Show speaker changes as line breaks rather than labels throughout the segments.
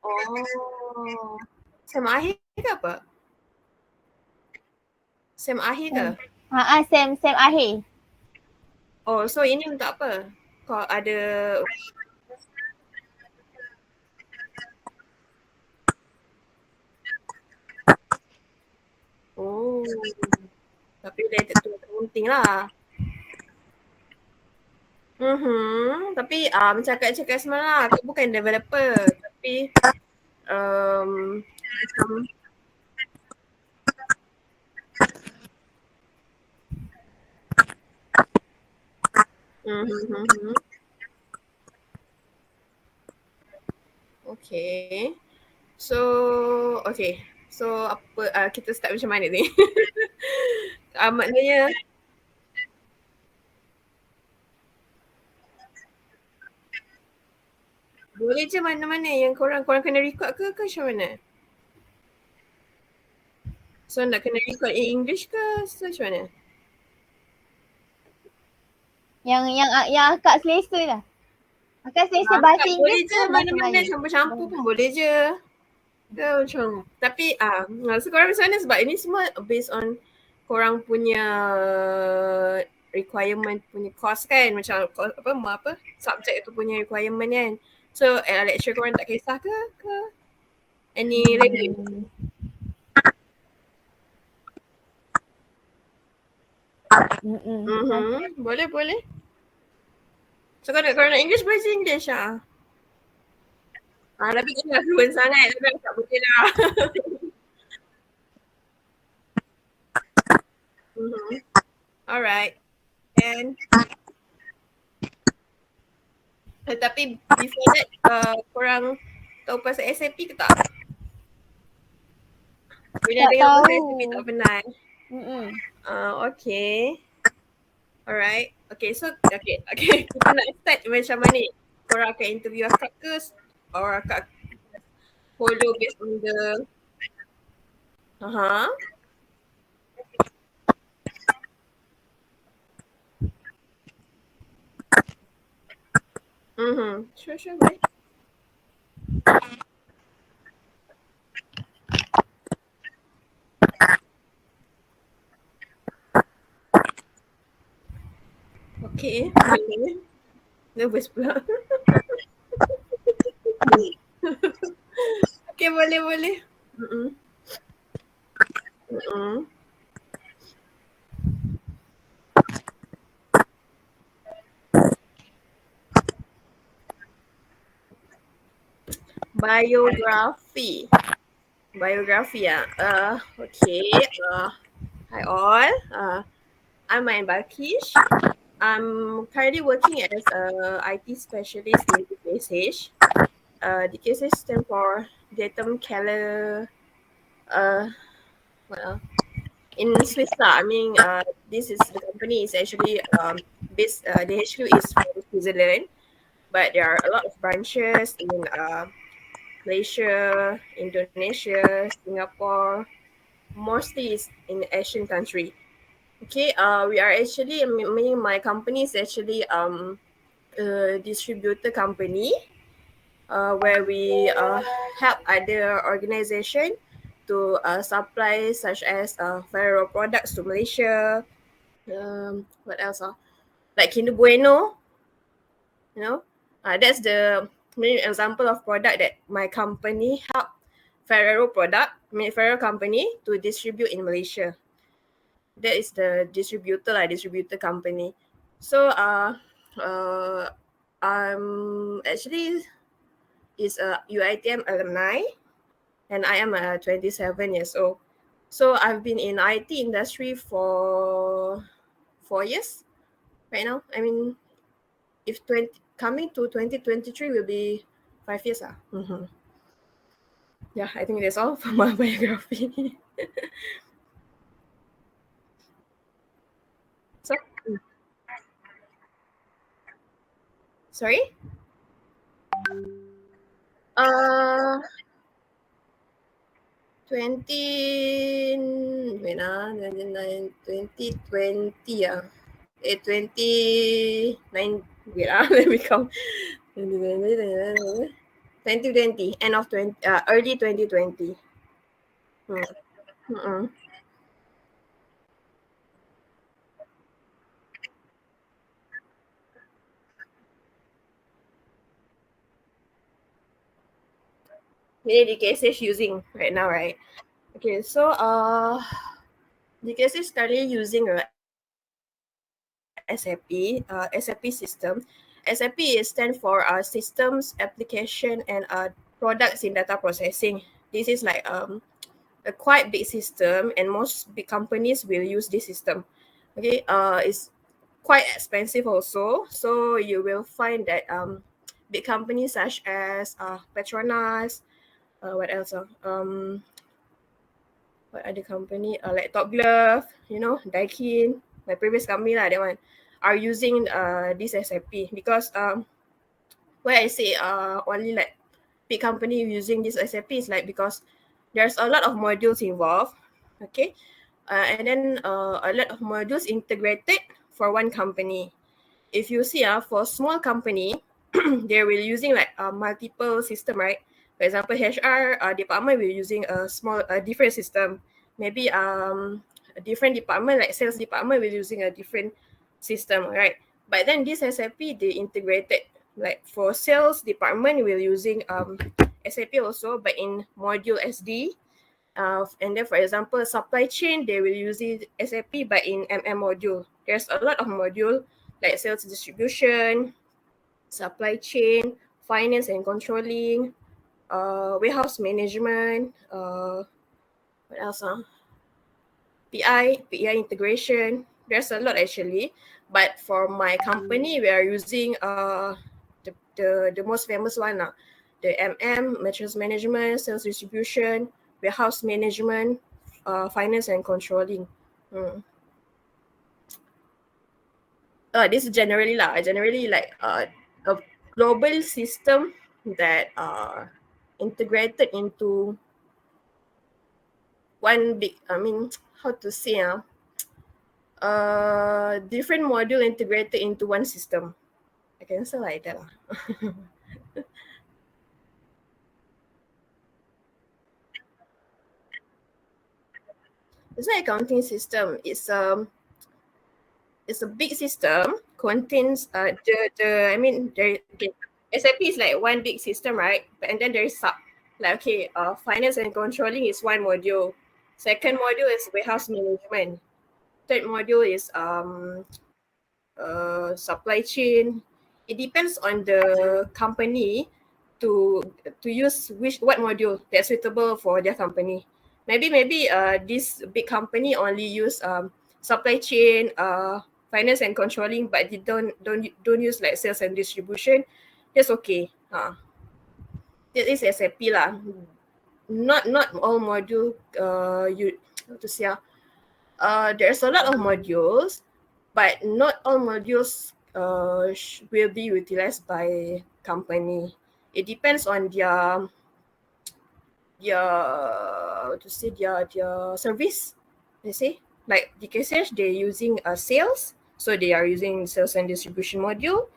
Oh. Sem akhir ke apa? Sem akhir ke?
Sem akhir.
Oh, so ini untuk apa? Kau ada oh. Tapi related to accounting lah. Tapi macam Kak cakap semalam lah, aku bukan developer tapi macam mhm. Okay. So, okay. So apa kita start macam mana ni? Maknanya boleh je mana-mana yang korang kena record ke macam mana? So nak kena record in English ke macam mana?
Yang akak selesa lah. Akak selesa bahasa
boleh
Inggeris
je
ke bahasa
mana-mana
Melayu?
campur-campur pun boleh je. Ke macam tapi so korang macam mana sebab ini semua based on korang punya requirement punya course kan macam apa subject tu punya requirement kan. So lecture korang tak kisah ke any language? Boleh. So korang nak English boleh je English lah. Tapi jangan fluent sangat tapi tak boleh lah. Alright. And tapi before that korang tahu pasal SAP ke tak? Bila dengar pasal SAP tak pernah. Okay. Alright. Okay, so kita nak start macam mana ni? Korang akan interview akak ke or akak follow based on the Sure, boleh. Okay, boleh. Nervous pula. Okay, boleh. Biografi okay. Hi all. I'm Balqis. I'm currently working as a IT specialist in DKSH. DKSH stands for Datum Keller. What else? In Swiss lah. I mean, this is the company is actually based. The HQ is from Switzerland, but there are a lot of branches in Malaysia, Indonesia, Singapore. Mostly is in Asian country. Okay, we are actually, my company is actually a distributor company where we help other organization to supply such as Ferrero products to Malaysia. What else? Like Kinder Bueno, that's the main example of product that my company help Ferrero company to distribute in Malaysia. That is the distributor company. So I'm actually is a UiTM alumni and I am 27 years old. So I've been in IT industry for 4 years right now. I mean, if coming to 2023 will be 5 years. Yeah, I think that's all for my biography. So, sorry? 2020 29 wait let me count. 2020, end of early 2020. Mm-mm. Many DKSH using right now, right? Okay, so DKSH is currently using a SAP system. SAP is stand for systems, application, and products in data processing. This is like a quite big system, and most big companies will use this system. Okay, it's quite expensive also. So you will find that big companies such as Petronas, what else? What other company? Like Top Glove, Daikin, my previous company lah, that one, are using this SAP because why I say only like big company using this SAP is like because there's a lot of modules involved, okay, and then a lot of modules integrated for one company. If you see for small company, they will using like multiple system, right? For example, HR department will using a different system. Maybe a different department like sales department will using a different system, right? But then this SAP they integrated, like for sales department will using SAP also, but in module SD. And then for example, supply chain they will using SAP but in MM module. There's a lot of module like sales distribution, supply chain, finance and controlling, warehouse management, what else? PI integration. There's a lot actually. But for my company, we are using the most famous one, the MM, materials management, sales distribution, warehouse management, finance and controlling. This is generally like a global system that integrated into one big, I mean, how to say different module integrated into one system. I can say like that lah. It's not accounting system. It's a big system, contains the I mean there, okay, SAP is like one big system, right? But and then there is sub, like, okay, finance and controlling is one module. Second module is warehouse management. Third module is supply chain. It depends on the company to use what module that's suitable for their company. Maybe this big company only use supply chain, finance and controlling, but they don't use like sales and distribution. That's okay. That is SAP lah. Not all module you how to say there's a lot of modules, but not all modules will be utilized by company. It depends on their service. They say like DKSH they're using sales, so they are using sales and distribution module.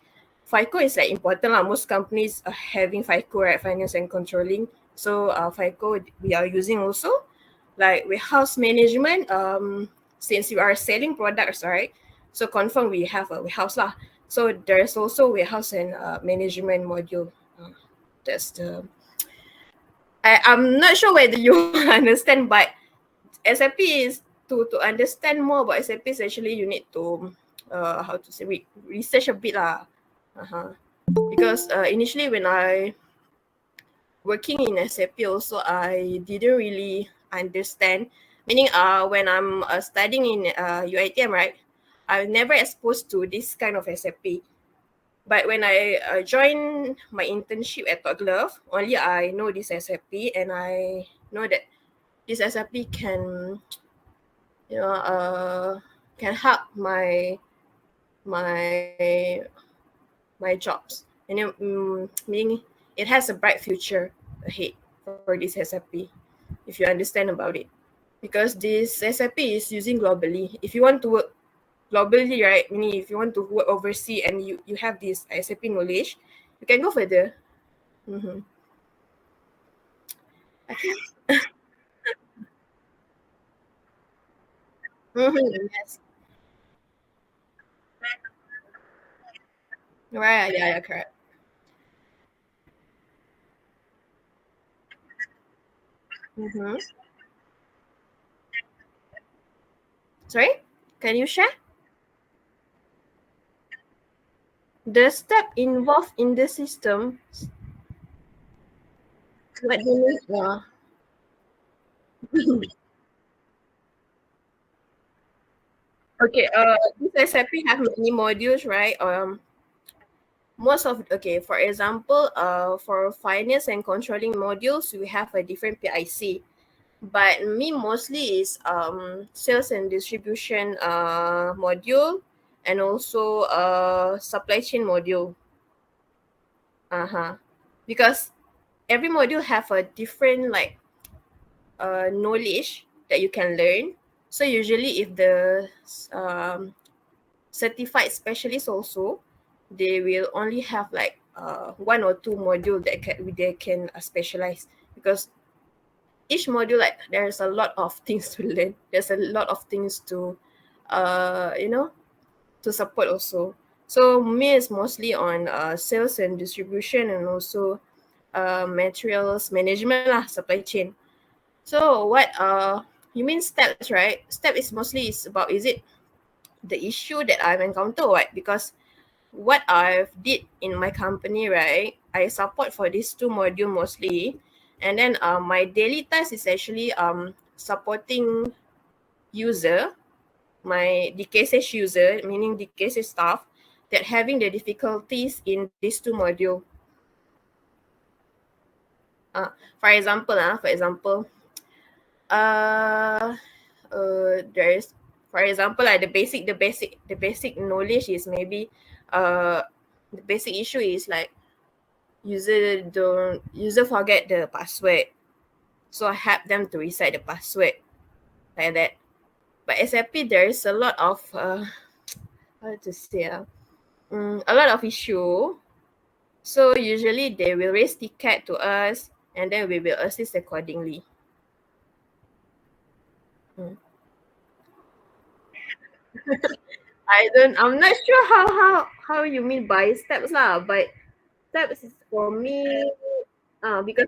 FICO is like important lah. Most companies are having FICO, right? Finance and controlling. So FICO we are using also. Like warehouse management, since you are selling products, right? So confirm we have a warehouse lah. So there's also warehouse and management module. That's the. I'm not sure whether you understand, but SAP is to understand more about SAP is actually you need to how to say research a bit lah. Because initially when I working in SAP also I didn't really understand. Meaning when I'm studying in UITM, right? I was never exposed to this kind of SAP. But when I joined my internship at Top Glove, only I know this SAP and I know that this SAP can can help my my jobs, and then meaning it has a bright future ahead for this SAP if you understand about it, because this SAP is using globally. If you want to work globally, right, meaning if you want to work overseas and you have this SAP knowledge, you can go further. Mm-hmm. Okay. Yes. Right. Yeah. Yeah. Correct. Mm-hmm. Sorry. Can you share the step involved in the system? What do you mean? Yeah. Okay. This SAP have many modules, right? Most of okay. For example, for finance and controlling modules, we have a different PIC. But me mostly is sales and distribution module, and also supply chain module. Uh-huh. Because every module have a different like knowledge that you can learn. So usually if the um, certified specialist also, they will only have like one or two module that they can specialize, because each module like there's a lot of things to learn. There's a lot of things to you know, to support also. So me is mostly on sales and distribution, and also materials management lah, supply chain. So what you mean steps, right? Step is mostly is about, is it the issue that I've encountered, what? Because what I've did in my company, right? I support for these two module mostly, and then my daily task is actually supporting user, my DKSH user, meaning DKSH staff, that having the difficulties in these two module. Uh, for example, uh, there is, for example, like the basic knowledge is maybe, uh, the basic issue is like user forget the password, so I help them to reset the password, like that. But SAP there is a lot of how to say a lot of issue. So usually they will raise ticket to us, and then we will assist accordingly. Mm. I'm not sure how you mean by steps lah, but steps is for me, because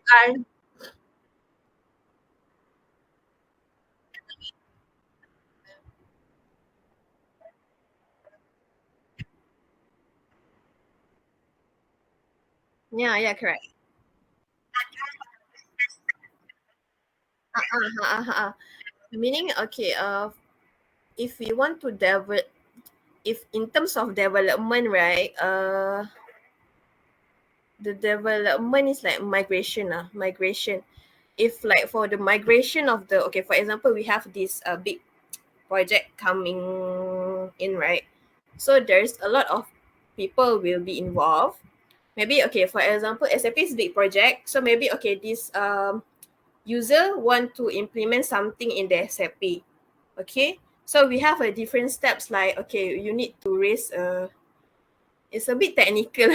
yeah, yeah, correct. Meaning, okay, if we want to develop, if in terms of development, right, the development is like migration, migration. If like for the migration of the, okay, for example, we have this big project coming in, right? So there's a lot of people will be involved. Maybe, okay, for example, SAP is big project. So maybe, okay, this user want to implement something in the SAP. Okay. So we have a different steps, like, okay, you need to raise a, it's a bit technical.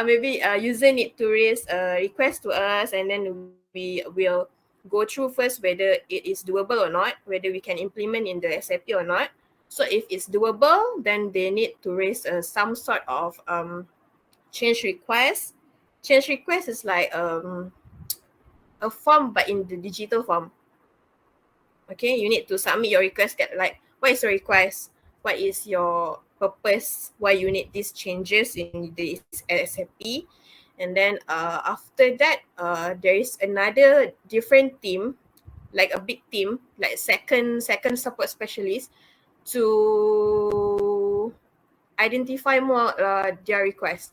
Maybe user need to raise a request to us, and then we will go through first whether it is doable or not, whether we can implement in the SAP or not. So if it's doable, then they need to raise some sort of change request. Change request is like a form, but in the digital form. Okay, you need to submit your request, that like, what is your request, what is your purpose, why you need these changes in this SAP. And then after that, there is another different team, like a big team, like second support specialist, to identify more their request.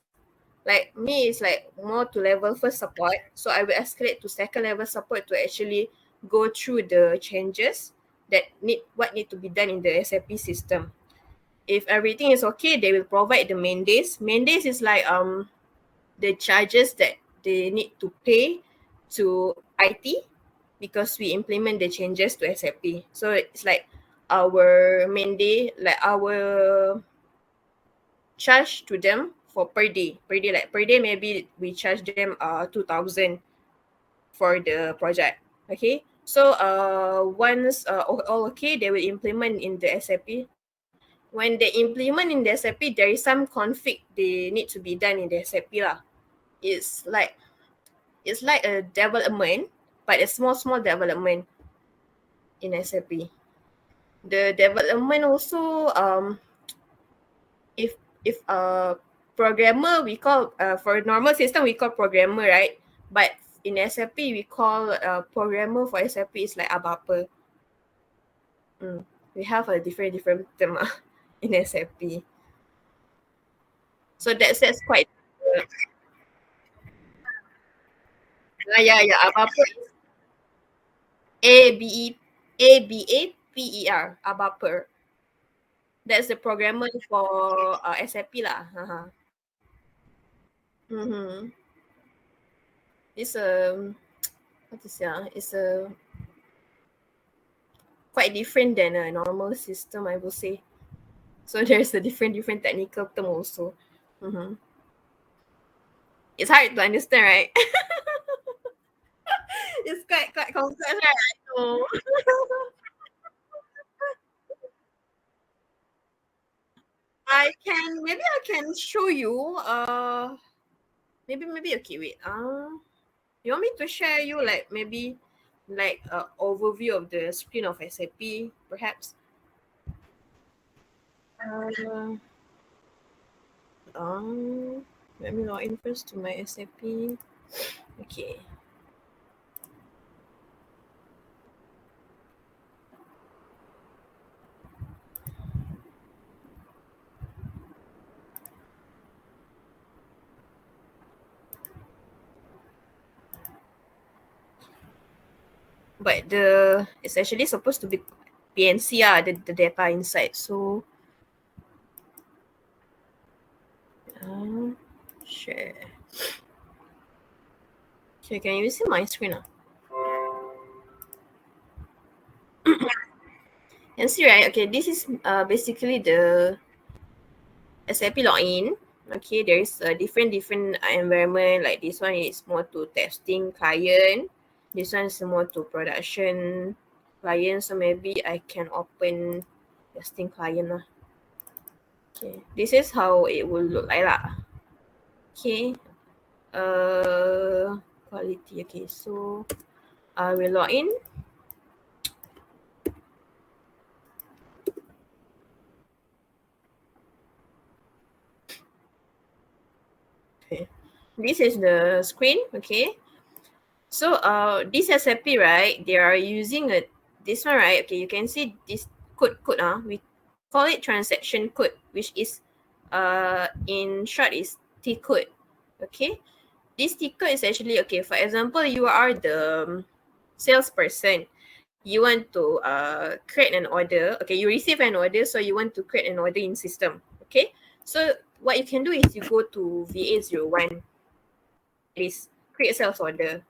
Like me is like more to level first support, so I will escalate to second level support to actually go through the changes that need to be done in the SAP system. If everything is okay, they will provide the main days. Main days is like the charges that they need to pay to IT, because we implement the changes to SAP. So it's like our main day, like our charge to them for per day. Per day, like per day, maybe we charge them 2,000. for the project. Okay, so once all okay, they will implement in the SAP. When they implement in the SAP, there is some config they need to be done in the SAP lah. It's like a development, but a small development in SAP. The development also if a programmer we call for normal system we call programmer, right? But in SAP we call programmer for SAP is like ABAPA. We have a different term in SAP. So that's quite yeah ABAPA is ABAPER ABAPA. That's the programmer for SAP lah. Mm-hmm. It's a what to say? It's a quite different than a normal system, I would say. So there's a different technical term also. Mm-hmm. It's hard to understand, right? It's quite complex, right? I know. Maybe I can show you. Maybe okay. Wait. You want me to share you like maybe like a overview of the screen of SAP, perhaps? Uh, Let me log in first to my SAP. Okay. But it's actually supposed to be PNC the data inside. So share. Okay, can you see my screen? Can see, right? Okay, this is basically the SAP login. Okay, there is a different environment. Like this one is more to testing client. This one is more to production client. So maybe I can open testing client lah. Okay, this is how it will look like lah. Okay, quality. Okay, so I will log in. Okay, this is the screen. Okay, so this SAP, right? They are using this one, right? Okay, you can see this code. We call it transaction code, which is in short is T code. Okay, this T code is actually okay. For example, you are the salesperson. You want to create an order. Okay, you receive an order, so you want to create an order in system. Okay, so what you can do is you go to VA01. Is create sales order.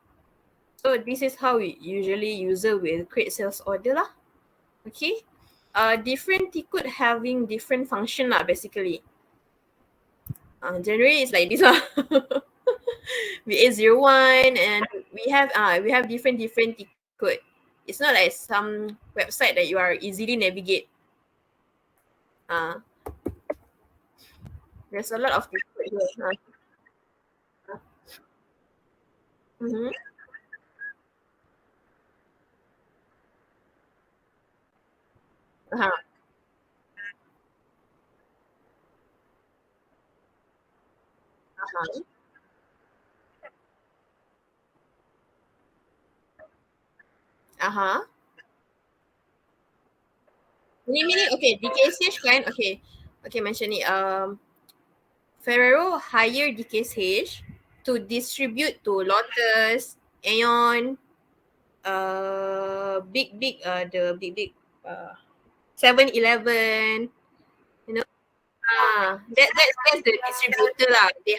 So this is how usually user will create sales order lah. Okay. Different T-code having different function lah basically. Generally it's like this lah. VA01 and we have different T-code. It's not like some website that you are easily navigate. There's a lot of T-code here. Mm-hmm. Uh-huh. Uh-huh. Uh-huh. Meaning okay, DKSH kan? Okay. Okay, mention it. Ferrero hired DKSH to distribute to Lotus, Ainn, the big 7-Eleven, you know. That's the distributor lah. They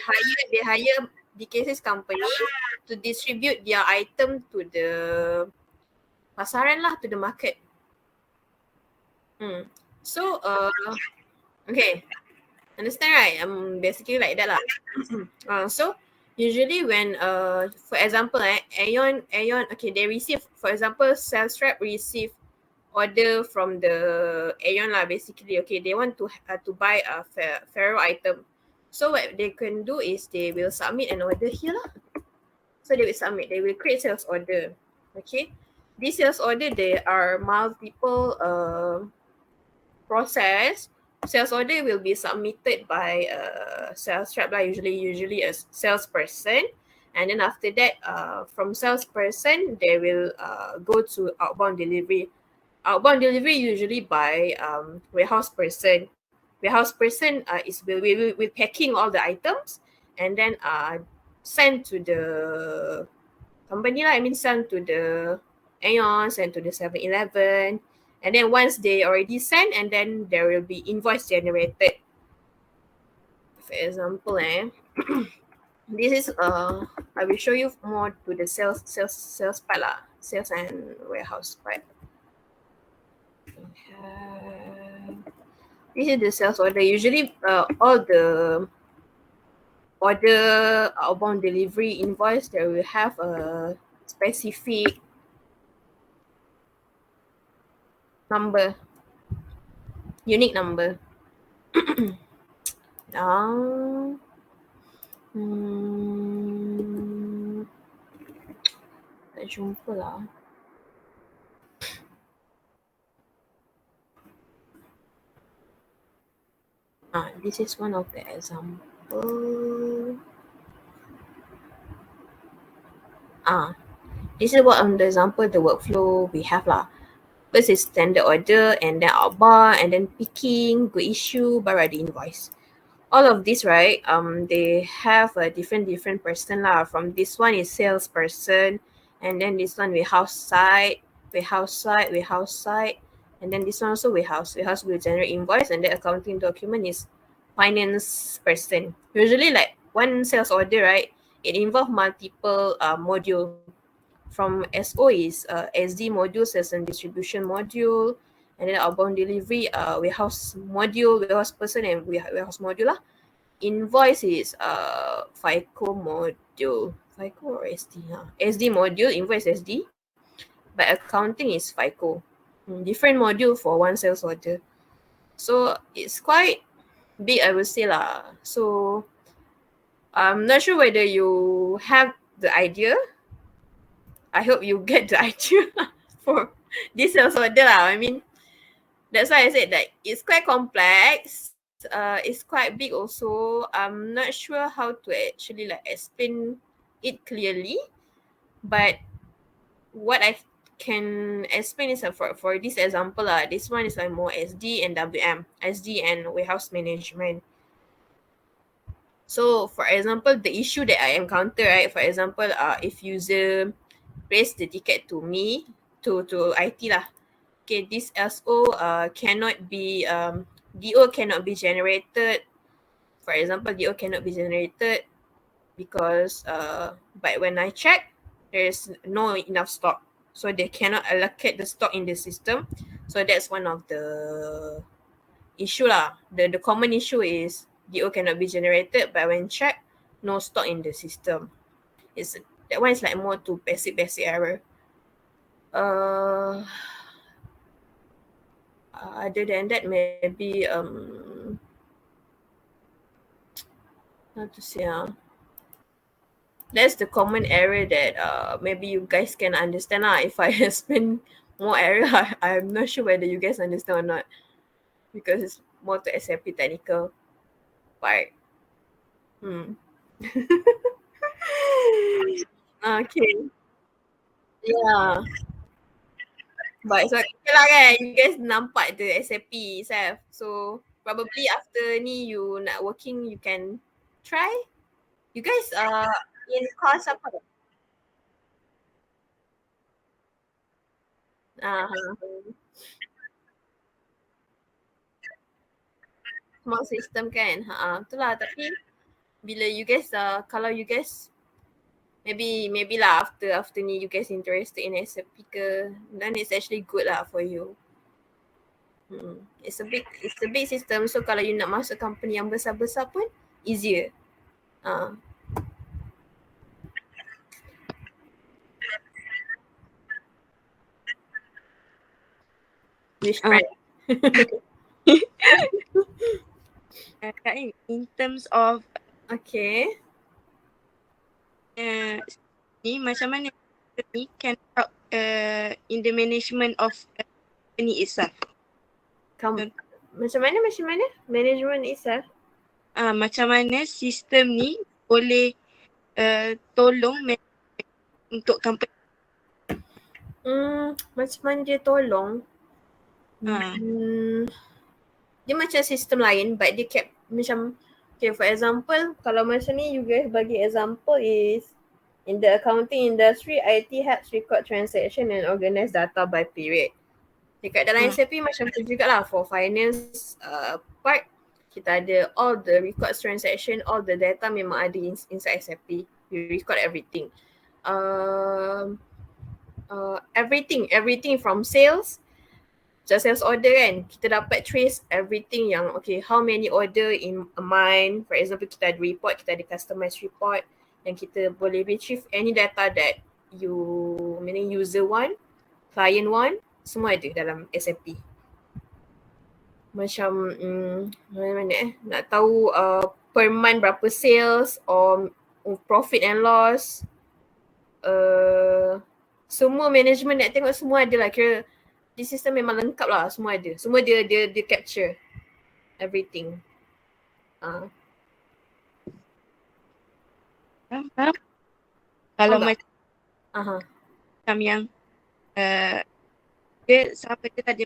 hire DKSH company to distribute their item to the pasaran lah, to the market. So okay. Understand, right? Basically like that lah. So Usually when for example Ainn, okay, they receive, for example, sales rep receive order from the Ainn lah, basically. Okay, they want to buy a ferro item. So what they can do is they will submit an order here lah. So they will submit, they will create sales order. Okay, this sales order, there are multiple process. Sales order will be submitted by a sales rep lah, usually a salesperson, and then after that, from salesperson they will go to outbound delivery. Outbound delivery usually by warehouse person. Warehouse person will packing all the items and then send to the company lah. I mean send to the Aeon, send to the 7-Eleven. And then once they already send, and then there will be invoice generated. For example, this is I will show you more to the sales part lah, sales and warehouse part. This is the sales order. Usually, all the order outbound delivery invoice, they will have a specific number, unique number. Tak jumpa lah. This is one of the example. This is what on the example the workflow we have lah. First is standard order, and then outbound, and then picking, go issue, baru ada invoice. All of this, right? They have a different person lah. From this one is salesperson, and then this one warehouse side, and then this one also warehouse. Warehouse will generate invoice, and the accounting document is finance person. Usually, like one sales order, right? It involves multiple module. From SO is SD module, sales and distribution module, and then outbound delivery, warehouse module, warehouse person, and warehouse module lah. Invoice is FICO module, FICO or SD? SD module, invoice SD, but accounting is FICO. Different module for one sales order. So it's quite big, I would say lah. So I'm not sure whether you have the idea. I hope you get the idea for this sales order lah. I mean, that's why I said that it's quite complex. It's quite big also. I'm not sure how to actually like explain it clearly, but what I can explain is for this example lah. This one is like more SD and WM, SD and warehouse management. So for example, the issue that I encounter, right? For example, if user raise the ticket to me, to IT lah. Okay, this SO cannot be DO cannot be generated. For example, DO cannot be generated because but when I check, there is no enough stock, so they cannot allocate the stock in the system. So that's one of the issue lah. The common issue is DO cannot be generated, but when check, no stock in the system. That one is like more to basic error. Other than that, maybe how to say that's the common error that maybe you guys can understand lah. If I explain more error, I'm not sure whether you guys understand or not, because it's more to SAP technical part. Okay. Yeah. But so okay lah kan, you guys nampak the SAP itself. So probably after ni you nak working, you can try. You guys in course apa? Smart system kan. Itulah, tapi bila you guys kalau you guys maybe lah after ni you guys interested in SAP ke, then it's actually good lah for you. It's a big system, so kalau you nak masuk company yang besar-besar pun easier. Which
Uh,
brand?
Kak Ain, in terms of
Okay.
ni macam mana ni can help in the management of company itself.
Macam mana? Management itself?
Macam mana sistem ni boleh tolong untuk company.
Macam mana dia tolong? Dia macam sistem lain but dia macam, okay, for example, kalau macam ni you guys bagi example is in the accounting industry, IT helps record transaction and organize data by period. Dekat dalam SAP macam tu jugalah for finance part, kita ada all the records transaction, all the data memang ada inside SAP. We record everything. Everything from sales, sales order kan, kita dapat trace everything yang okay, how many order in a month. For example, kita ada report, kita ada customized report yang kita boleh retrieve any data that meaning user want, client want, semua ada dalam SAP. Macam mana nak tahu per month berapa sales or profit and loss, semua management nak tengok semua ada lah. Kira di sistem memang lengkap lah, semua ada. Semua dia capture everything.
Faham? Kalau macam yang dia sampai dia tadi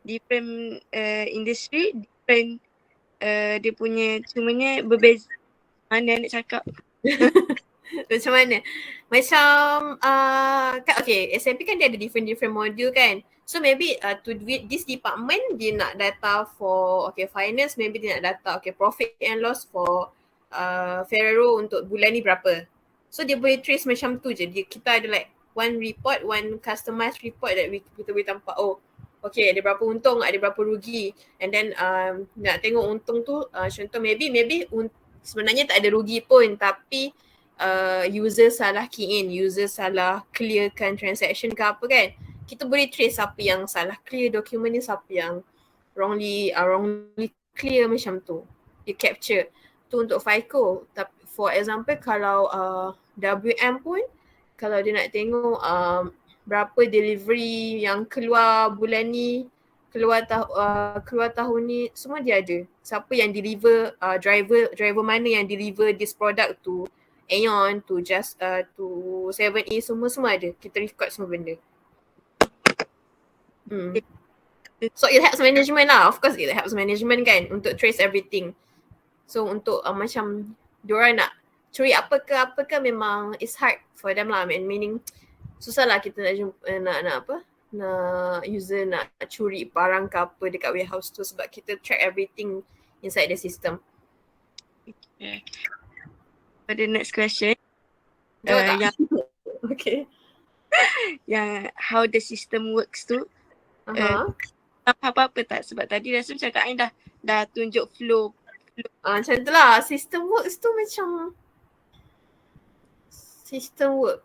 different industry, different dia punya cumanya berbeza. Mana nak cakap?
Macam mana? Macam okay, SAP kan dia ada different module kan. So maybe to this department dia nak data for finance, maybe dia nak data profit and loss for Ferrero untuk bulan ni berapa. So dia boleh trace macam tu je. Kita ada like one report, one customized report that kita boleh tampak, oh okay, ada berapa untung, ada berapa rugi. And then nak tengok untung tu, contoh maybe sebenarnya tak ada rugi pun, tapi user salah key in, user salah clearkan transaction ke apa kan. Kita boleh trace siapa yang salah clear dokumen ni, siapa yang wrongly clear, macam tu. Dia capture. Tu untuk FICO. Tapi for example kalau WM pun, kalau dia nak tengok berapa delivery yang keluar bulan ni, keluar tahun ni, semua dia ada. Siapa yang deliver, driver mana yang deliver this product to Ainn, to 7A, semua ada. Kita record semua benda. So it helps management lah. Of course it helps management kan untuk trace everything. So untuk macam diorang nak curi apa ke memang it's hard for them lah. Meaning susah lah kita nak user nak curi barang ke apa dekat warehouse tu sebab kita track everything inside the system.
Okay. For the next question.
Okay.
Yang how the system works tu. Apa-apa tak? Sebab tadi rasa macam Kak Ain dah tunjuk flow.
Macam tu lah. System works tu macam system work.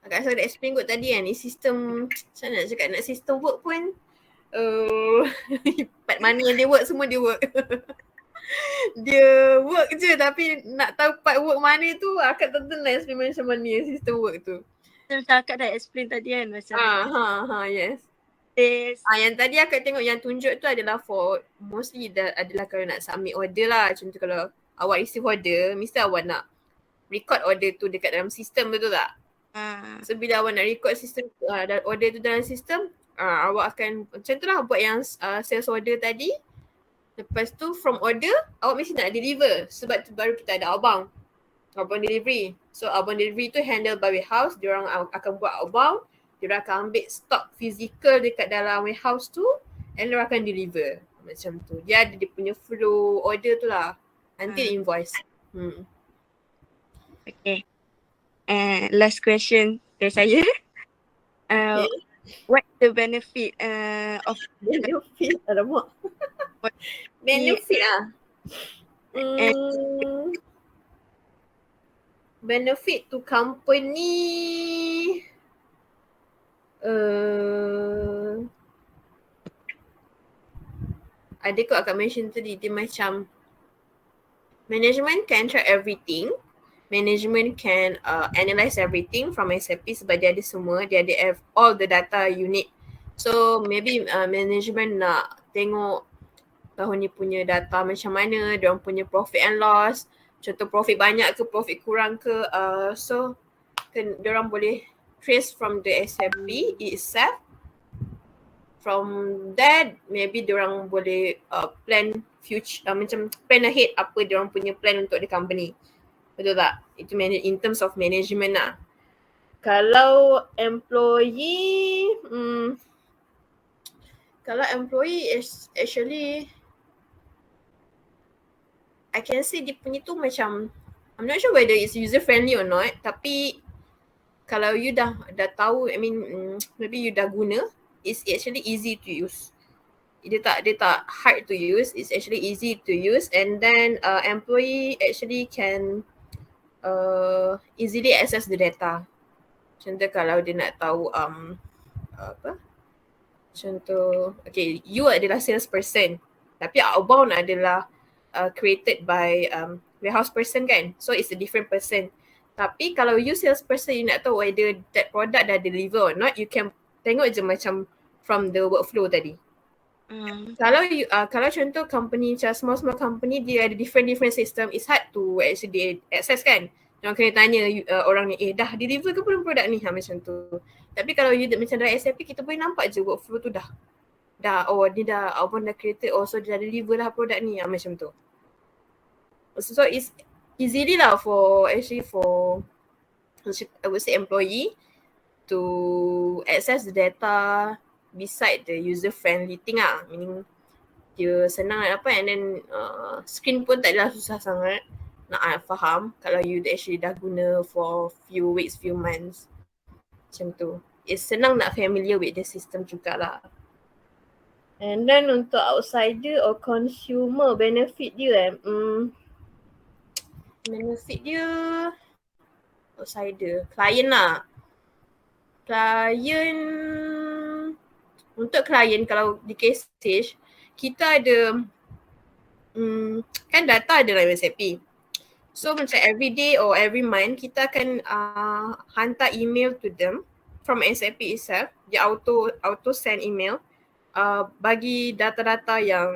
Agak saya dah explain kot tadi kan, ni sistem, macam nak cakap, nak system work pun part mana yang dia work, semua dia work. Dia work je tapi nak tahu part work mana tu akak tentu nak explain macam mana yang system work tu.
Macam akak dah explain tadi kan macam
yes.
Yes.
Yang tadi akak tengok yang tunjuk tu adalah for mostly adalah kalau nak submit order lah. Contoh kalau awak receive order, mesti awak nak record order tu dekat dalam sistem, betul tak? So bila awak nak record sistem order tu dalam sistem, awak akan macam tu lah buat yang sales order tadi. Lepas tu from order awak mesti nak deliver, sebab tu baru kita ada outbound delivery. So outbound delivery tu handle by warehouse, diorang akan buat outbound, diorang akan ambil stok physical dekat dalam warehouse tu and diorang akan deliver. Macam tu. Dia ada dia punya flow order tu lah until invoice.
Okay. Last question dari saya.
Okay.
What the benefit of
benefit? Alamak. Benefit benefit to company. Ada kot akak mention tadi, dia macam management can track everything. Management can analyze everything from SAP sebab dia ada semua, dia ada all the data you need. So maybe management nak tengok tahun ni punya data macam mana, diorang punya profit and loss, contoh profit banyak ke, profit kurang ke, so diorang boleh trace from the SAP itself. From that, maybe diorang boleh plan future, macam plan ahead apa diorang punya plan untuk the company. Betul tak? Itu in terms of management lah. Kalau employee, kalau employee is actually, I can say dia punya tu macam, I'm not sure whether it's user friendly or not, tapi kalau you dah tahu, I mean maybe you dah guna, it's actually easy to use. Dia tak hard to use, it's actually easy to use, and then employee actually can easily access the data. Contoh kalau dia nak tahu contoh, okay, you adalah salesperson tapi outbound adalah created by warehouse person kan, so it's a different person. Tapi kalau you salesperson, you nak tahu whether that product dah deliver or not, you can tengok je macam from the workflow tadi. Kalau you, kalau contoh company macam small company, dia ada different system, it's hard to actually access kan. Orang kena tanya orang ni, dah deliver ke belum produk ni, macam tu. Tapi kalau you macam dalam SAP, kita boleh nampak je workflow tu dah oh ni dah outbound dah created, oh so dia dah deliver lah produk ni, macam tu. So it's easily lah for actually for I would say employee to access the data beside the user friendly thing lah. Meaning dia senang nak dapat, and then screen pun tak adalah susah sangat nak faham kalau you actually dah guna for few weeks, few months. Macam tu. It's senang nak familiar with the system jugalah. And then untuk outsider or consumer, benefit dia benefit dia outsider, client lah. Client, untuk client kalau di case stage, kita ada kan data ada dalam SAP. So macam every day or every month, kita akan hantar email to them from SAP itself. Dia auto send email bagi data-data yang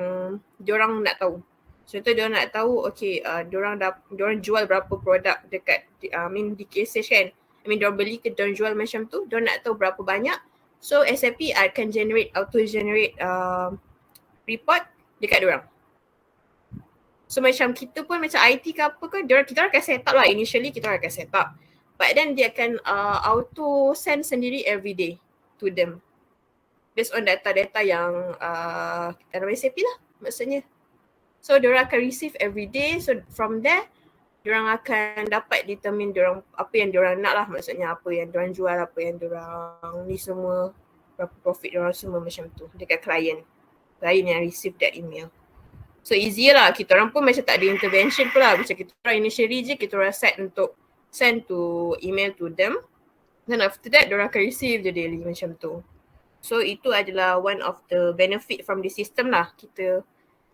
diorang nak tahu. Contoh diorang nak tahu, okay, diorang jual berapa produk dekat, di case stage kan. I mean diorang beli ke diorang jual macam tu, diorang nak tahu berapa banyak. So SAP akan auto generate report dekat diorang. So macam kita pun macam IT ke apa ke, kita akan set up lah, initially kita akan set up. But then dia akan auto send sendiri every day to them. Based on data-data yang dalam SAP lah maksudnya. So diorang akan receive every day, so from there diorang akan dapat determine apa yang diorang nak lah, maksudnya apa yang diorang jual, apa yang diorang ni semua, berapa profit diorang semua, macam tu dekat client yang receive that email. So easy lah, kita orang pun macam tak ada intervention pula, macam kita orang initially je kita orang set untuk send to email to them, then after that diorang akan receive je daily macam tu. So itu adalah one of the benefit from the system lah, kita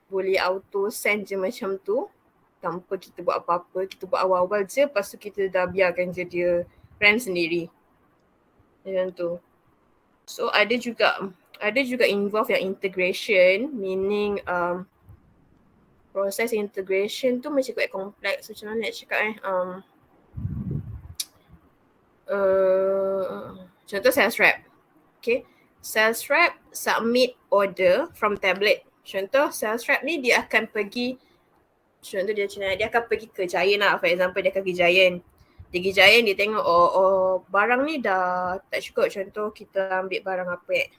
boleh auto send je macam tu tanpa kita buat apa-apa, kita buat awal-awal je, lepas tu kita dah biarkan je dia run sendiri macam tu. So ada juga involve yang integration, meaning proses integration tu macam quite complex, macam mana nak cakap contoh sales rep. Okay, sales rep submit order from tablet. Contoh sales rep ni dia akan pergi, contoh dia akan pergi ke Giant lah, for example dia akan pergi Giant. Dia pergi Giant, dia tengok barang ni dah tak cukup, contoh kita ambil barang apa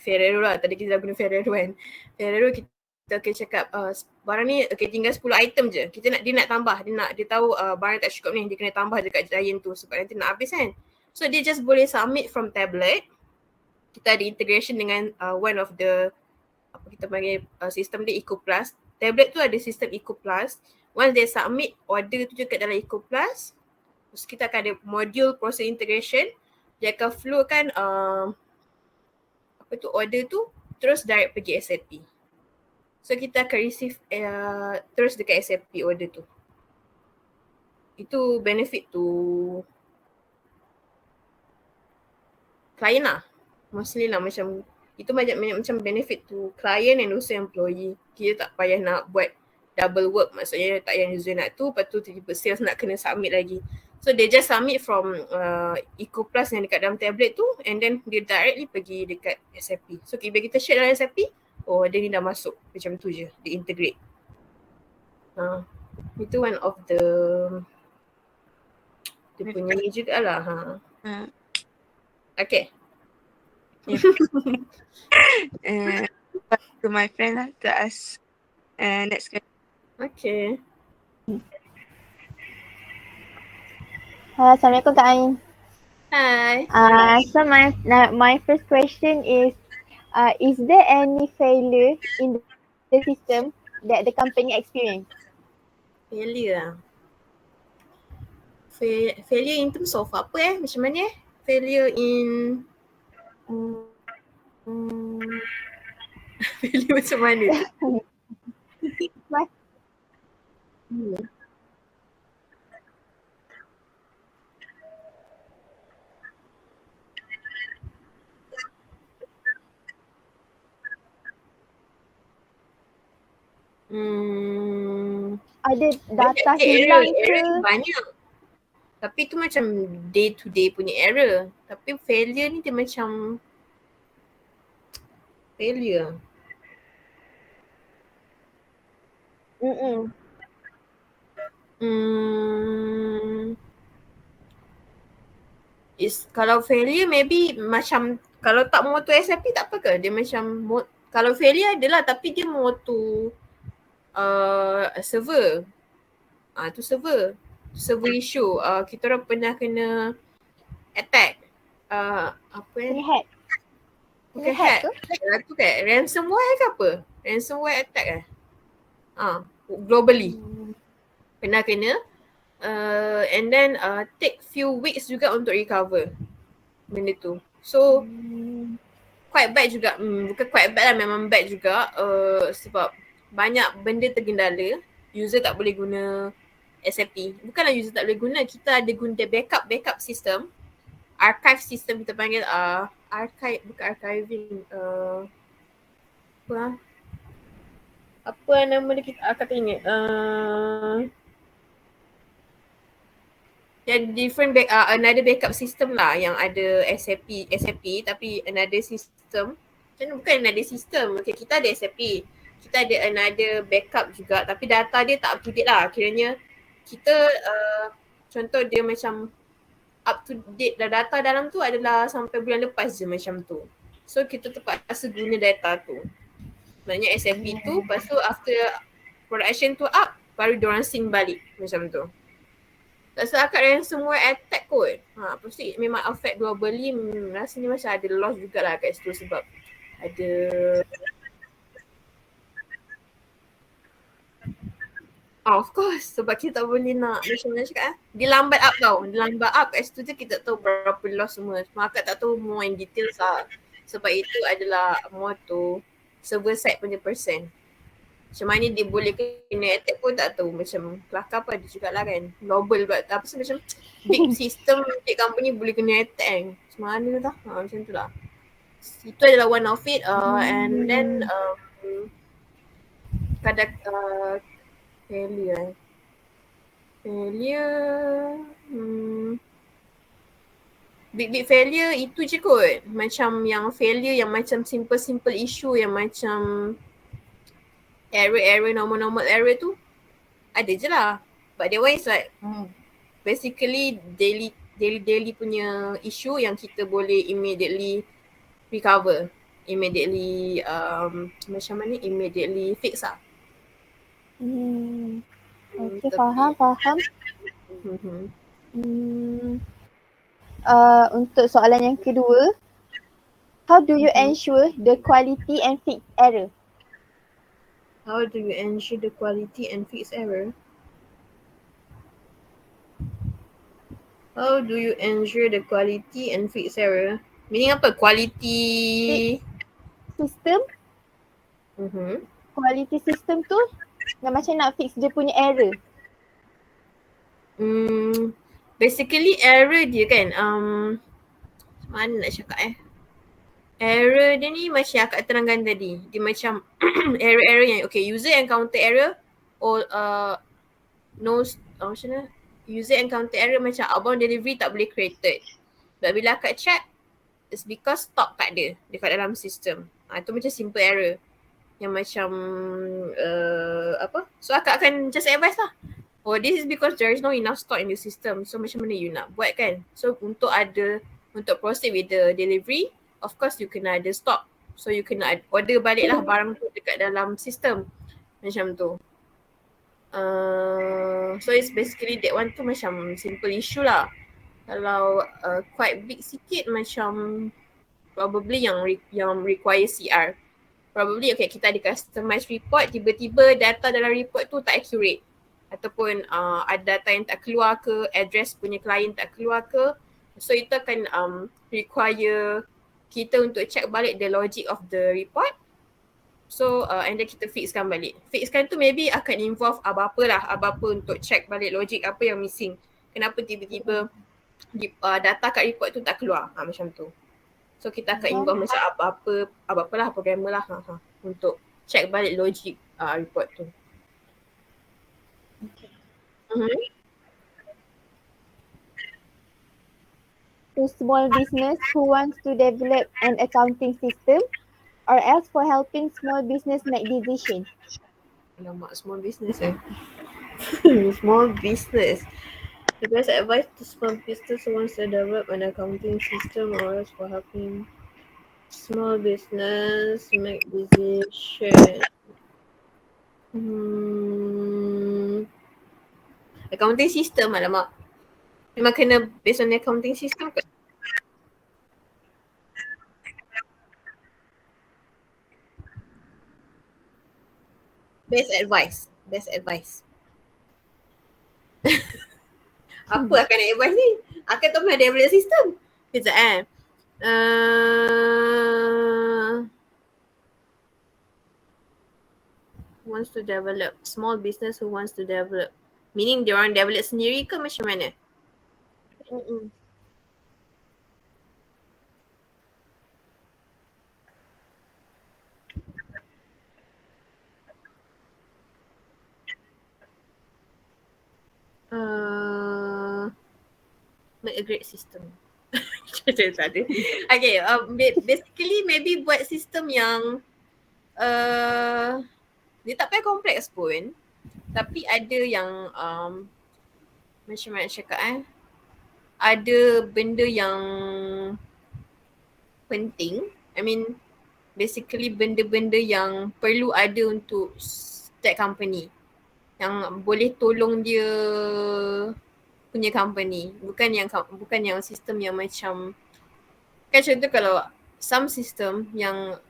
Ferrero lah, tadi kita dah guna Ferrero kan. Ferrero kita akan cakap barang ni okay, tinggal 10 item je. Dia nak tambah, dia tahu barang tak cukup ni, dia kena tambah dekat Giant tu sebab nanti nak habis kan. So dia just boleh submit from tablet. Kita ada integration dengan one of the apa kita panggil sistem dia IQBAL. Tablet tu ada sistem IQBAL. Once they submit order tu dekat dalam IQBAL, terus kita akan ada module process integration. dia akan flow kan apa tu, order tu terus direct pergi SAP. So kita akan receive terus dekat SAP order tu. Itu benefit tu klien lah. Mostly lah macam itu banyak macam benefit tu client and also employee. Kita tak payah nak buat double work, maksudnya tak payah user nak tu, lepas tu tiba-tiba sales nak kena submit lagi. So they just submit from Eco Plus yang dekat dalam tablet tu, and then dia directly pergi dekat SAP. So bila kita share dalam SAP, oh dia ni dah masuk, macam tu je, dia integrate. Itu one of the dia punya ni jugalah. Okay.
To my friend lah to ask next question.
Okay.
Assalamualaikum Kak Ain.
Hi.
So my first question is there any failure in the system that the company experienced?
Failure. Failure in terms of apa macam mana failure in failure macam mana tu?
Ada data hilang ke?
Error banyak. Tapi tu macam day to day punya error. Tapi failure ni dia macam failure. Kalau failure maybe macam kalau tak moto SAP tak apa ke? Dia macam kalau failure adalah tapi dia moto server. Tu server issue. Kita orang pernah kena attack.
Kena hack.
Bukan hack. Tu kan ransomware ke apa? Ransomware attack globally. Pernah kena. And then take few weeks juga untuk recover benda tu. So quite bad juga. Bukan quite bad lah, memang bad juga. Sebab banyak benda tergendala. User tak boleh guna SAP. Bukanlah user tak boleh guna, kita ada guna backup system. Archive system kita panggil bukan archiving. Apa nama dia, kita kata ingat. Different another backup system lah yang ada SAP tapi another system. Bukan another system. Okay, kita ada SAP. Kita ada another backup juga tapi data dia tak up to date lah. Kiranya kita contoh dia macam up to date lah, data dalam tu adalah sampai bulan lepas je macam tu. So kita terpaksa guna data tu. Maknanya SAP tu, lepas tu after production tu up, baru diorang sync balik macam tu. Tak salah kat ransomware attack kot. Pasti memang affect globally. Rasanya macam ada loss jugalah kat situ sebab ada of course, sebab kita tak boleh nak macam mana cakap dia lambat up tau. Dia lambat up kat situ je kita tahu berapa loss semua. Akak tak tahu more in details lah. Sebab itu adalah more to server side punya percent. Macam mana dia boleh kena attack pun tak tahu. Macam kelakar apa ada jugalah kan. Global but apa sih macam big system, big company boleh kena attack. Macam mana tu tak? Macam tu lah. Itu adalah one of it. And then kadang failure big failure itu je kot. Macam yang failure yang macam simple issue yang macam error normal error tu ada je lah. But that one is like basically daily punya issue yang kita boleh immediately recover, immediately macam mana, immediately fix lah.
Okay, faham. Untuk soalan yang kedua, how do you ensure the quality and fix error?
How do you ensure the quality and fix error? How do you ensure the quality and fix error? Meaning apa?
Fix
Quality.
system,
Mm-hmm.
quality system tu macam nak fix dia punya error.
Basically error dia kan, mana nak cakap error dia ni macam akak terangkan tadi. Dia macam error-error yang okay, user encounter error or no, macam mana? User encounter error macam outbound delivery tak boleh created. But bila akak check, it's because stock tak ada dekat dalam sistem. Itu macam simple error. Yang macam apa? So akak akan just advise lah. Oh, this is because there is no enough stock in the system. So macam mana you nak buat kan? So untuk proceed with the delivery, of course you kena ada stock. So you kena order balik lah barang tu dekat dalam sistem. Macam tu. So it's basically that one tu macam simple issue lah. Kalau quite big sikit macam probably yang require CR. Probably okay, kita ada customized report, tiba-tiba data dalam report tu tak accurate. Ataupun ada data yang tak keluar ke, address punya client tak keluar ke. So itu akan require kita untuk check balik the logic of the report. So and then kita fixkan balik. Fixkan tu maybe akan involve apa-apa untuk check balik logic apa yang missing. Kenapa tiba-tiba data kat report tu tak keluar. Macam tu. So kita akan involve macam apa-apalah programmer lah untuk check balik logic report tu.
Okay.
Mm-hmm.
To small business who wants to develop an accounting system or else for helping small business make decision.
Alamak, small business small business. The best advice to small business who wants to develop an accounting system or else for helping small business make decision. Accounting system, alamak. Memang kena based on accounting system ke? Best advice. Apa akan nak advice ni? Akan tak pernah develop system. Sekejap wants to develop, small business who wants to develop. Meaning dia orang develop sendiri ke macam mana? Make a great system. Okay, basically maybe buat sistem yang dia tak payah kompleks pun, tapi ada yang macam mana cakap ada benda yang penting. I mean basically benda-benda yang perlu ada untuk that company, yang boleh tolong dia punya company, bukan yang sistem yang macam kan contoh kalau some system yang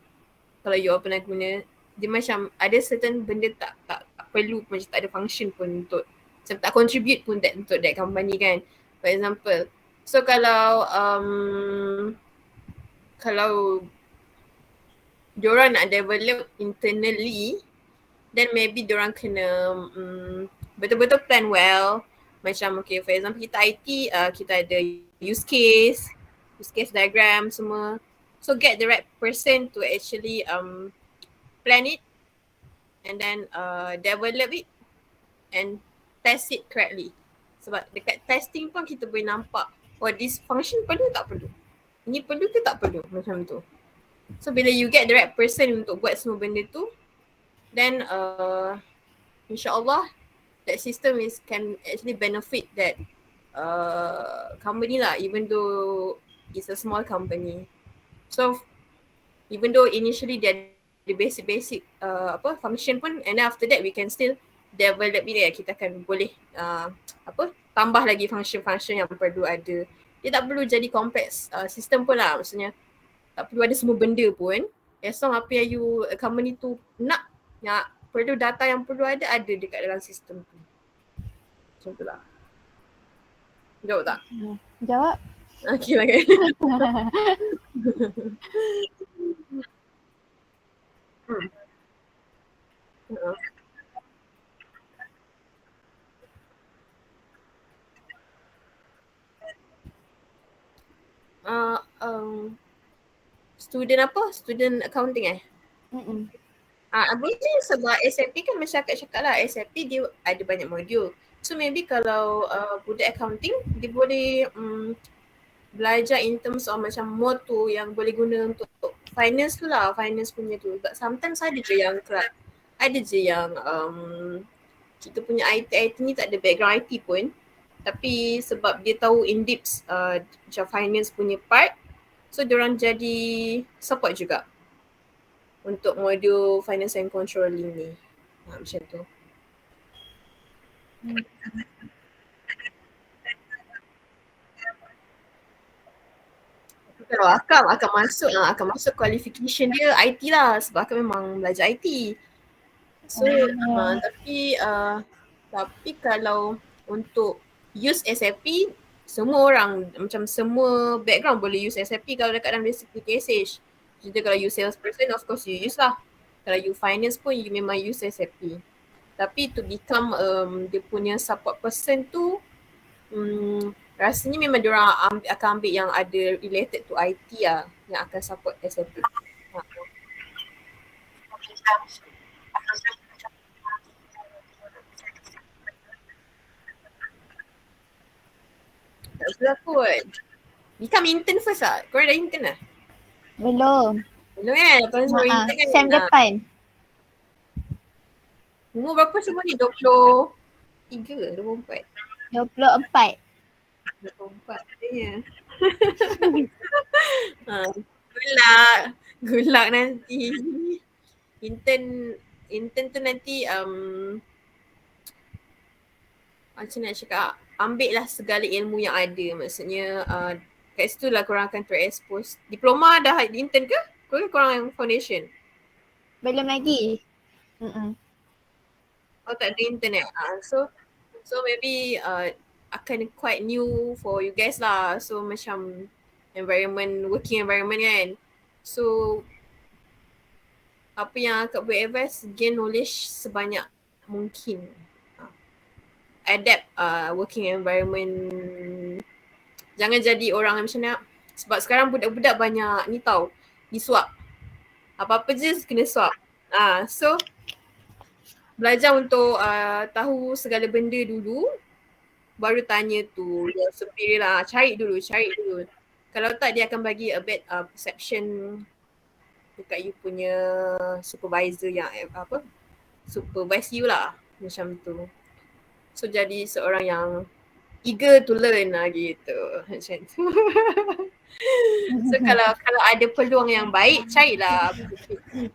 kalau you pernah guna, dia macam ada certain benda tak perlu, macam tak ada function pun untuk, macam tak contribute pun untuk that company kan. For example, so kalau diorang nak develop internally, then maybe diorang kena betul-betul plan well. Macam okay, for example kita IT, kita ada use case diagram semua. So get the right person to actually plan it and then develop it and test it correctly. Sebab dekat testing pun kita boleh nampak, oh this function perlu tak perlu, ini perlu ke tak perlu, macam tu. So bila you get the right person untuk buat semua benda tu, then insyaAllah that system can actually benefit that company lah, even though it's a small company. So even though initially they the basic function pun, and then after that we can still develop it, kita akan boleh tambah lagi function-function yang perlu ada. Dia tak perlu jadi kompleks sistem pun lah, maksudnya tak perlu ada semua benda pun, as long apa yang company tu nak perlu data yang perlu ada dekat dalam sistem tu. Macam tu lah. Jawab tak?
Jawab.
Okay, okay. Hmm. Uh, um, student apa? Student accounting eh?
Mm-mm.
Boleh sebab SIP kan macam akak cakap lah, SIP dia ada banyak modul. So maybe kalau budak accounting, dia boleh belajar in terms of macam more tu yang boleh guna untuk finance tu lah, finance punya tu. But sometimes ada je yang kita punya IT ni tak ada background IT pun. Tapi sebab dia tahu in depth macam finance punya part, so diorang jadi support juga untuk modul finance and controlling ni. Macam tu. Kalau akan masuk qualification dia IT lah sebab akan memang belajar IT. So tapi kalau untuk use SAP, semua orang macam semua background boleh use SAP kalau dekat dalam basic PKSH. Jadi kalau you salesperson, of course you use lah. Kalau you finance pun you memang use SAP. Tapi to become dia punya support person tu rasanya memang diorang akan ambil yang ada related to IT lah yang akan support SAP. Tak usah kot. Become intern first lah. Korang dah intern lah?
Belum.
Belum kan? Lepas tu suruh intern kan?
Sem depan.
Umur berapa semua ni? 23 ke? 24?
24.
24 katanya. Good luck. Good luck nanti. Intern tu nanti macam nak cakap, ambil lah segala ilmu yang ada. Maksudnya kat situ lah korang akan terexpose. Diploma dah intern ke? Korang yang foundation?
Belum lagi. Mm-mm.
Oh tak ada intern eh? So maybe akan quite new for you guys lah. So macam working environment kan. So apa yang akak boleh advise, gain knowledge sebanyak mungkin. Adapt working environment. Jangan jadi orang macam ni. Sebab sekarang budak-budak banyak ni tau, disuap. Apa-apa je kena suap. So belajar untuk tahu segala benda dulu, baru tanya tu yang superior lah. Cari dulu. Kalau tak, dia akan bagi a bad perception dekat you punya supervisor yang supervise you lah. Macam tu. So jadi seorang yang eager to learn lah gitu. Macam tu. So kalau ada peluang yang baik, carilah.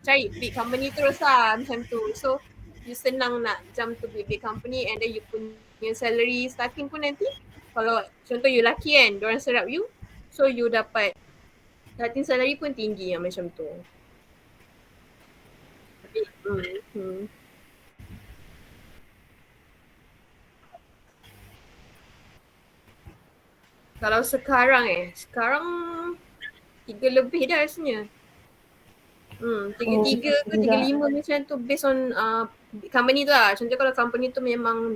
Cari big company terus lah macam tu. So you senang nak jump to big company and then you punya salary starting pun nanti, kalau contoh you lelaki kan, diorang serap you, so you dapat starting salary pun tinggi yang macam tu. Kalau sekarang 3 lebih dah rasanya. 3 ke 3-5 macam tu based on company tu lah. Contoh kalau company tu memang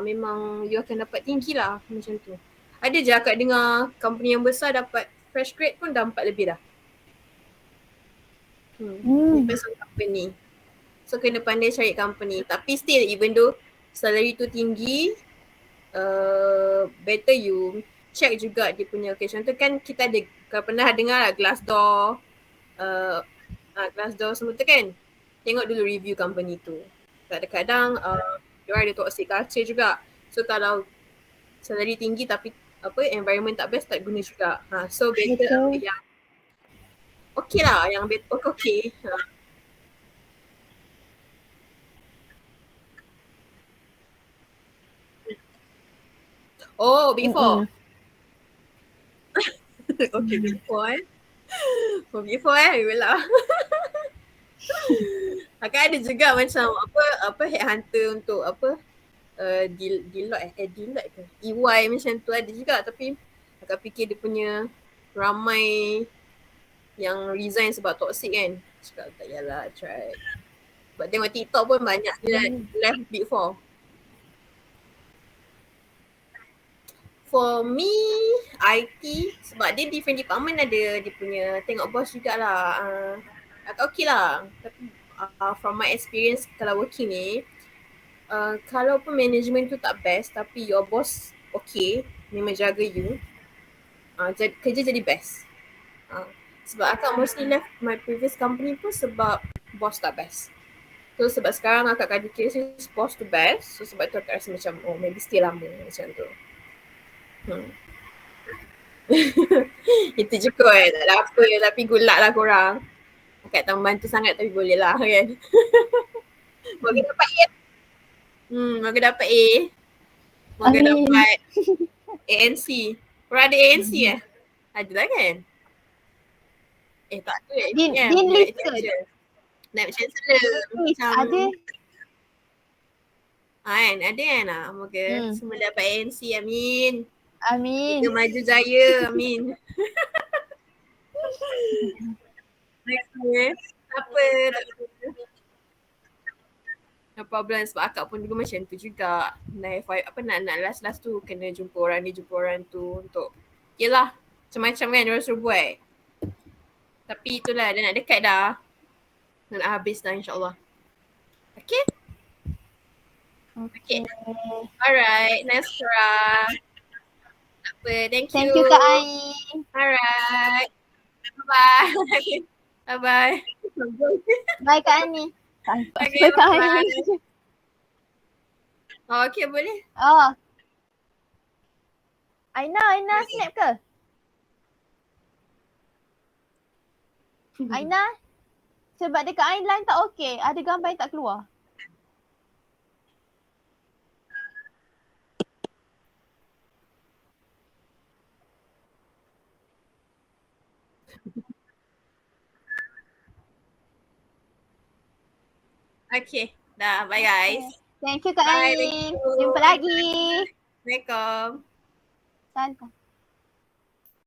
memang you akan dapat tinggi lah macam tu. Ada je akak dengar company yang besar dapat fresh grade pun dah 4 lebih dah. Depends on company. So kena pandai cari company. Tapi still even though salary tu tinggi, better you check juga dia punya, okay, contoh kan kita ada, kalau pernah dengar lah Glassdoor, Glassdoor semua tu kan, tengok dulu review company tu. Kadang-kadang diorang ada toxic culture juga. So kalau salary tinggi tapi environment tak best, tak guna juga. So better ambil yang okay lah, yang better okay. Oh, Big Four. Okay, Big Four For Big Four lah. Akan ada juga macam headhunter untuk Deloitte ke? EY macam tu ada juga, tapi akak fikir dia punya ramai yang resign sebab toxic kan. Cakap tak yalah try. Sebab tengok TikTok pun banyak dia left Big Four. For me, IT sebab dia different department ada dia punya tengok boss jugalah. Agak okay lah. Tapi from my experience kalau working ni, kalau pun management tu tak best tapi your boss okay, memang jaga you, kerja jadi best. Sebab akak mostly left my previous company pun sebab boss tak best. So sebab sekarang akak ada kes boss tu best. So sebab tu akak rasa macam maybe stay lama macam tu. Itu je kot, tak ada apa tapi good luck lah korang. Akak tak membantu sangat tapi boleh lah kan. Moga dapat A. Moga dapat A. Moga
Amin.
dapat ANC. Korang ada ANC Ada lah kan? Tak ada ANC
Dean
Naib
listed.
Chancellor. Macam
Ada.
Kan, ada kan moga semua dapat ANC, amin.
Amin.
Moga maju jaya, amin. Apa no problem sebab akak pun dulu macam tu juga. Nak last tu kena jumpa orang ni, jumpa orang tu untuk yelah macam-macam kan diorang suruh buat. Tapi itulah dah nak dekat dah. Nak habis dah insyaAllah. Okay? Okay. Alright, nice Kara. Tak apa, thank you.
Thank you Kak Ain.
Alright. Bye-bye. Bye-bye.
Bye Kak Ani.
Okay,
Bye Kak Ain.
bye. Okay, boleh.
Aina snap ke? Aina? Sebab dekat Ain line tak okey. Ada gambar yang tak keluar.
Okay, dah. Bye guys.
Thank you Kak
Bye,
Ain. Jumpa lagi.
Assalamualaikum.
Salam.